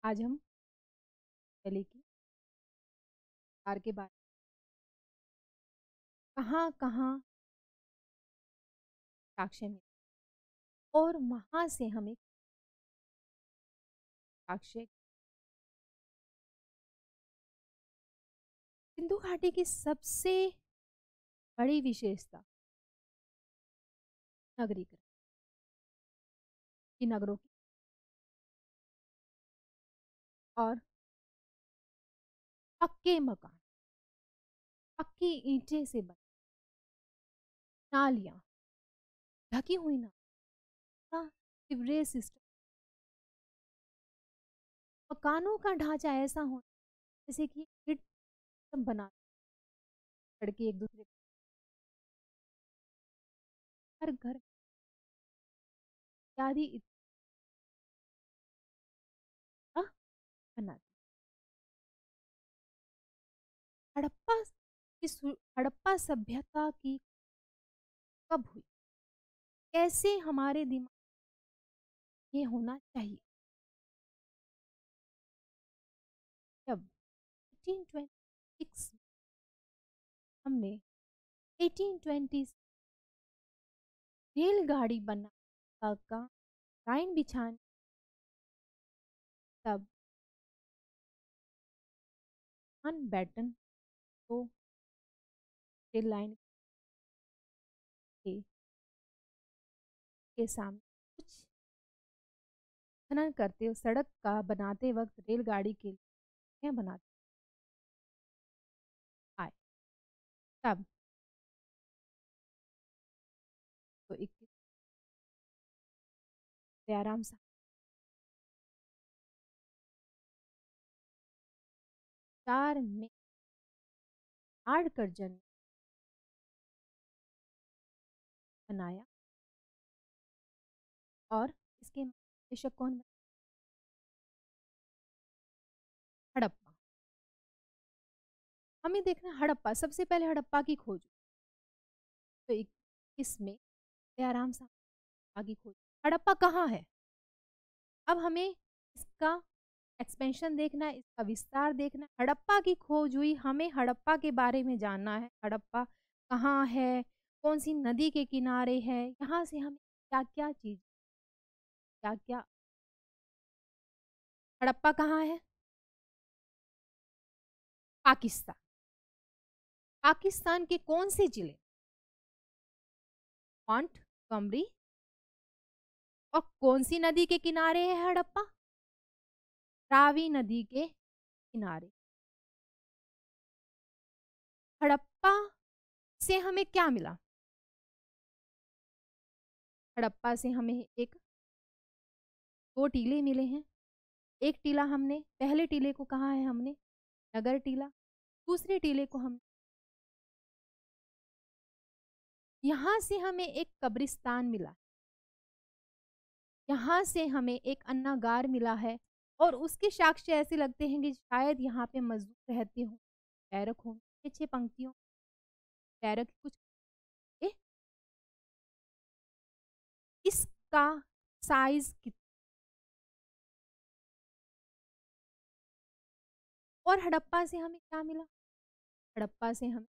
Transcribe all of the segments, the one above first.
आज हम दिल्ली की कार के बारे में कहाँ कहाँ साक्ष्य मिले और वहां से हमें साक्ष्य सिंधु घाटी की सबसे बड़ी विशेषता नगरीकरण की नगरों की और पक्के मकान पक्की ईंटें से बने नालियां ढकी हुई नालियां सीवरेज सिस्टम मकानों का ढांचा ऐसा हो जैसे कि ग्रिड सिस्टम बना सड़कें एक दूसरे हर घर इत्यादि इतना बना हड़प्पा हड़प्पा सभ्यता की कब हुई कैसे हमारे दिमाग ये होना चाहिए जब 1826 हमने 1820 रेलगाड़ी बना का लाइन बिछाने तब बैटन को रेल लाइन के सामने कुछ खनन करते हुए सड़क का बनाते वक्त रेलगाड़ी के लिए बनाते आए तब तो 21 आराम से 4 में आड़ करजन बनाया और इसके निर्देशक कौन बने हड़प्पा हमें देखना हड़प्पा सबसे पहले हड़प्पा की खोज तो 21 में आराम से आगे खोज हड़प्पा कहाँ है अब हमें इसका एक्सपेंशन देखना है इसका विस्तार देखना है हड़प्पा की खोज हुई हमें हड़प्पा के बारे में जानना है हड़प्पा कहाँ है कौन सी नदी के किनारे है यहाँ से हमें क्या क्या चीज क्या क्या हड़प्पा कहाँ है पाकिस्तान पाकिस्तान के कौन से जिले मॉन्ट कमरी और कौन सी नदी के किनारे है हड़प्पा रावी नदी के किनारे हड़प्पा से हमें क्या मिला हड़प्पा से हमें एक 2 टीले मिले हैं एक टीला हमने पहले टीले को कहा है हमने नगर टीला दूसरे टीले को हम यहाँ से हमें एक कब्रिस्तान मिला यहाँ से हमें एक अन्नागार मिला है और उसके साक्ष्य ऐसे लगते हैं कि शायद यहाँ पे मजदूर रहते हों बैरक हों 6 पंक्तियों बैरक कुछ ए, इसका साइज कितना और हड़प्पा से हमें क्या मिला हड़प्पा से हमें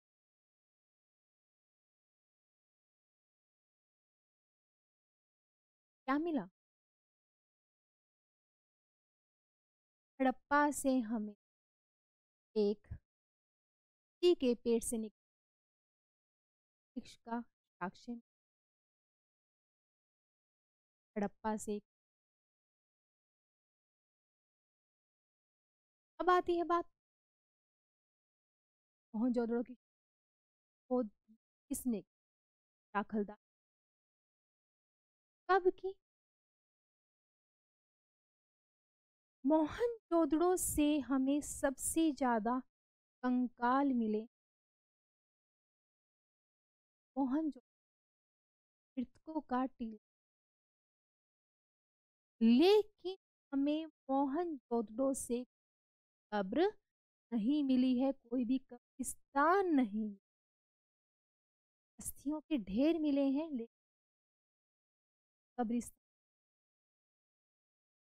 क्या मिला हड़प्पा से हमें एक टी के पेड़ से निकले वृक्ष का साक्ष्य हड़प्पा से अब आती है बात मोहनजोदड़ो की खोज किसने दाखलदार कब की मोहनजोदड़ो से हमें सबसे ज्यादा कंकाल मिले मोहनजोदड़ो मृतकों का टीला लेकिन हमें मोहनजोदड़ो से कब्र नहीं मिली है कोई भी कब्रिस्तान नहीं अस्थियों के ढेर मिले हैं, लेकिन कब्रिस्तान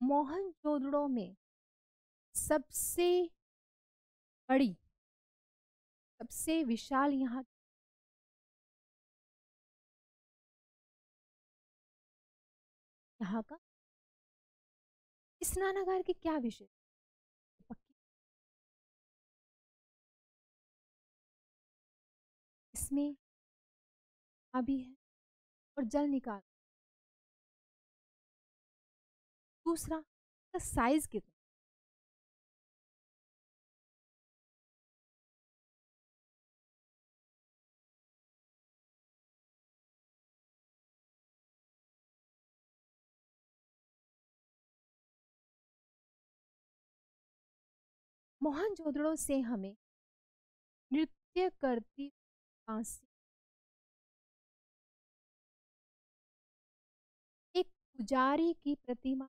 मोहनजोदड़ो में सबसे बड़ी, सबसे विशाल यहाँ का स्नानागार की क्या विशेष पक्की इसमें अभी है और जल निकाल। दूसरा, इसका साइज कितना, मोहनजोदड़ो से हमें नृत्य करती कांस्य एक पुजारी की प्रतिमा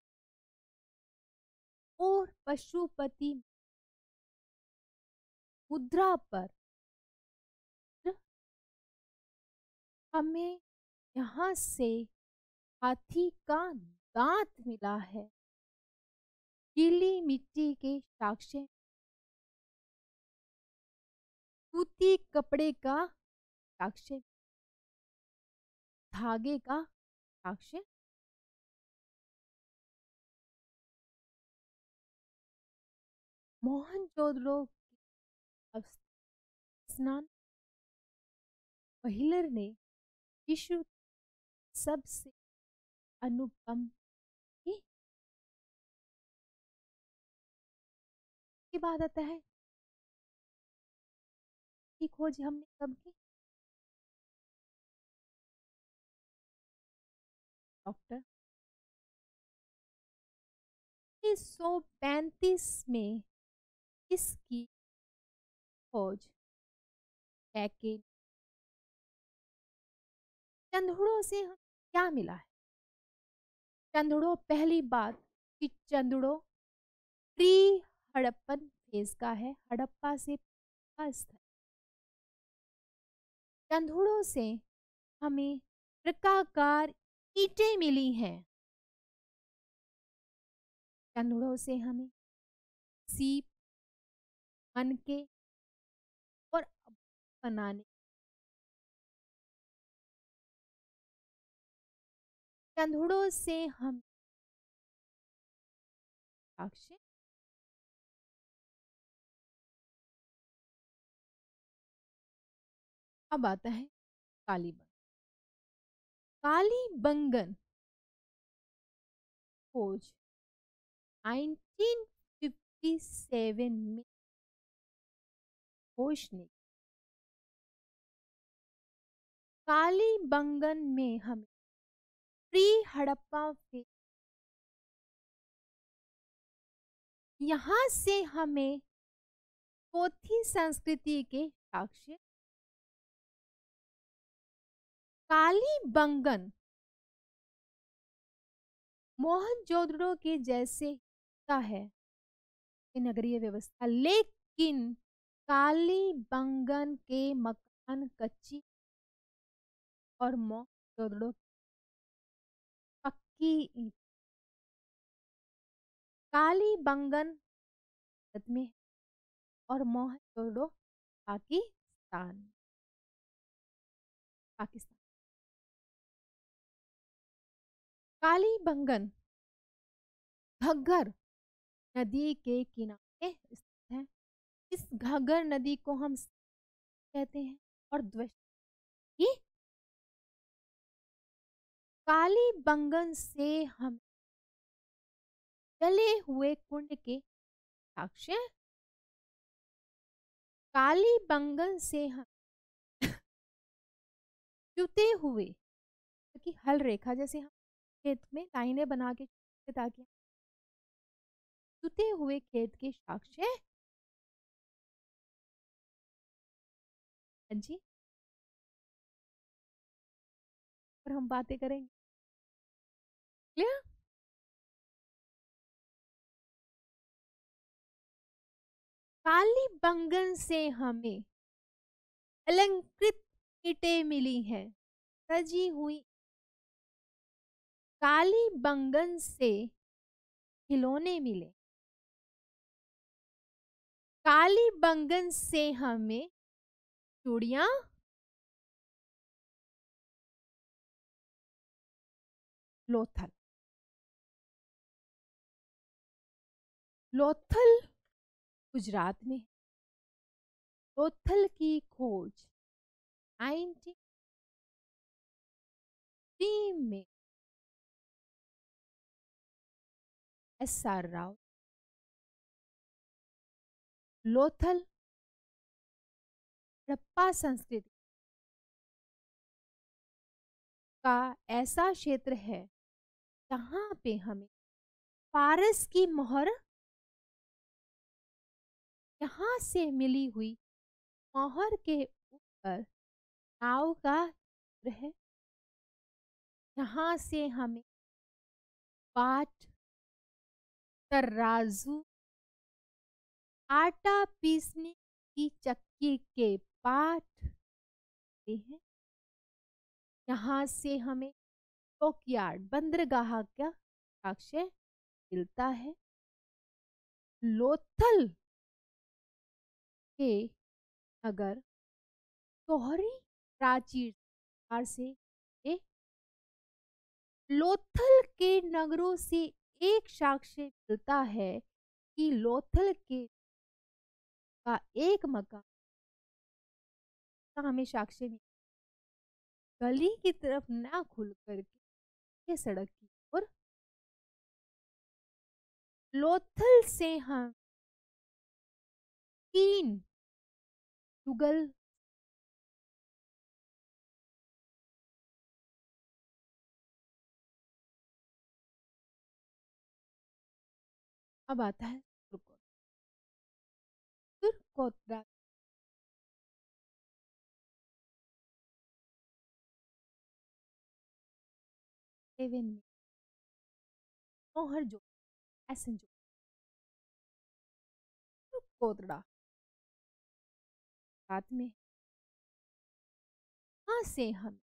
और पशुपति मुद्रा पर हमें यहाँ से हाथी का दांत मिला है, गीली मिट्टी के साक्ष्य, सूती कपड़े का साक्ष्य, धागे का साक्ष्य, मोहनजोदड़ो स्नान व्हीलर ने विश्व सबसे अनुपम की बात आता है की खोज हमने कब की? डॉक्टर 1935 में इसकी खोज पैकेज चंदुड़ों से हम क्या मिला है? चंदुड़ो, पहली बात कि चंदुड़ो प्री हड़प्पन फेज का है, हड़प्पा से स्थल। चंदुड़ो से हमें वृत्ताकार ईंटें मिली हैं। चंदुड़ो से हमें सीप, मनके और बनाने, चंदुड़ो से हम साक्ष्य, अब आता है कालीबंगन। कालीबंगन खोज 1957 में घोष ने कालीबंगन में हमें प्री हड़प्पा फेज, यहाँ से हमें चौथी संस्कृति के साक्ष्य, कालीबंगन मोहनजोदड़ो के जैसे का है नगरीय व्यवस्था, लेकिन कालीबंगन के मकान कच्ची और मोहनजोदड़ो पक्की ईंट। कालीबंगन भारत में और मोहनजोदड़ो पाकिस्तान, पाकिस्तान। कालीबंगन घग्गर नदी के किनारे स्थित है। इस घग्गर नदी को हम कहते हैं और द्विवेदी। कालीबंगन से हम जले हुए कुंड के साक्ष्य, कालीबंगन से हम जुते हुए, क्योंकि हल रेखा जैसे हम खेत में लाइनें बना के ताकि जुते हुए खेत के साक्ष्य। हाँ जी, और हम बातें करेंगे। क्लियर? कालीबंगन से हमें अलंकृत ईंटें मिली हैं, सजी हुई कालीबंगन से खिलौने मिले, कालीबंगन से हमें चूड़ियां, लोथल, लोथल गुजरात में। लोथल की खोज 1903 में SR राव। लोथल हड़प्पा संस्कृति का ऐसा क्षेत्र है जहाँ पे हमें पारस की मोहर, यहाँ से मिली हुई मोहर के ऊपर नाव का चित्र है। यहाँ से हमें पाट, तराजू, आटा पीसने की चक्की के पाट मिलते हैं। यहाँ से हमें डॉकयार्ड, बंदरगाह का साक्ष्य मिलता है। लोथल के नगर दोहरी प्राचीर से एक, लोथल के नगरों से एक साक्ष्य मिलता है कि लोथल के का एक मकान का हमें साक्ष्य मिलता, गली की तरफ ना खुल करके ये सड़क की ओर। लोथल से हम 3 युगल अब आता है तुर्कोत्रा। सेवन में मोहर जो एसन जो तुर्कोत्रा साथ में, यहाँ से हम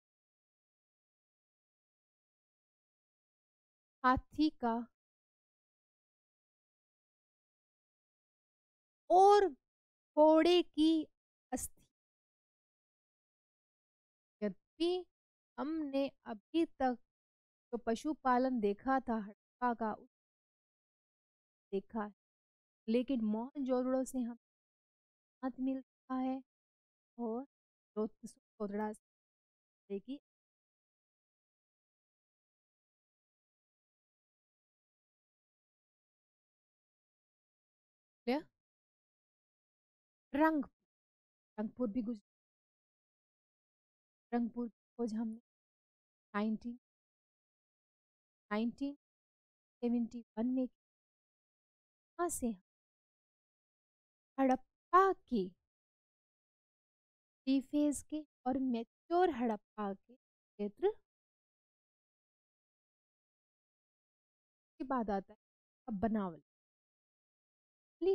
हाथी का और घोड़े की अस्थि, यद्यपि हमने अभी तक जो पशुपालन देखा था हड़प्पा का देखा है, लेकिन मोहनजोदड़ो से हम हाथ मिलता है और तुर्कोत्रा की रंग, रंगपुर भी गुजरात। रंगपुर की खोज हमने 1971 में यहाँ से हड़प्पा के फेज के और मैच्योर हड़प्पा के क्षेत्र के बाद आता है अब बनावली,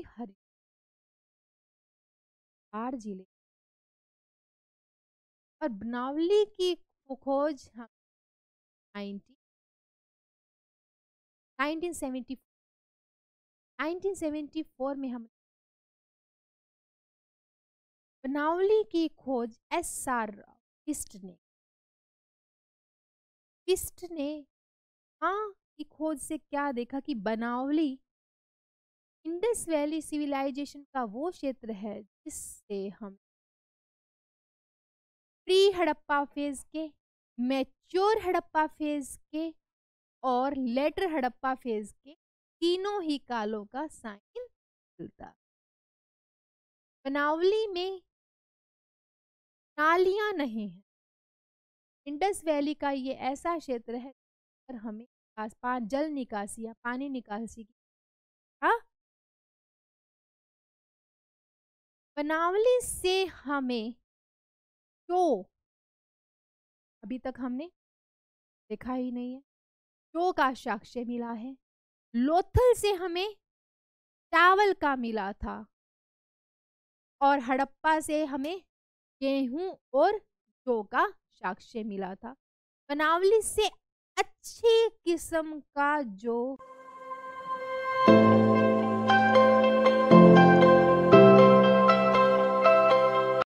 हरिद्वार जिले और बनावली की खोज हम 1974 में हम बनावली की खोज SR पिस्ट ने हाँ की खोज से क्या देखा कि बनावली इंडस वैली सिविलाइजेशन का वो क्षेत्र है जिससे हम प्री हड़प्पा फेज के, मैच्योर हड़प्पा फेज के और लेटर हड़प्पा फेज के तीनों ही कालों का साइन मिलता। बनावली में नालियां नहीं है, इंडस वैली का ये ऐसा क्षेत्र है पर हमें आसपास जल निकासी या पानी निकासी की हाँ? बनावली से हमें जो अभी तक हमने देखा ही नहीं है, जो का साक्ष्य मिला है। लोथल से हमें चावल का मिला था और हड़प्पा से हमें गेहूं और शो का साक्ष्य मिला था। बनावली से अच्छी किस्म का जो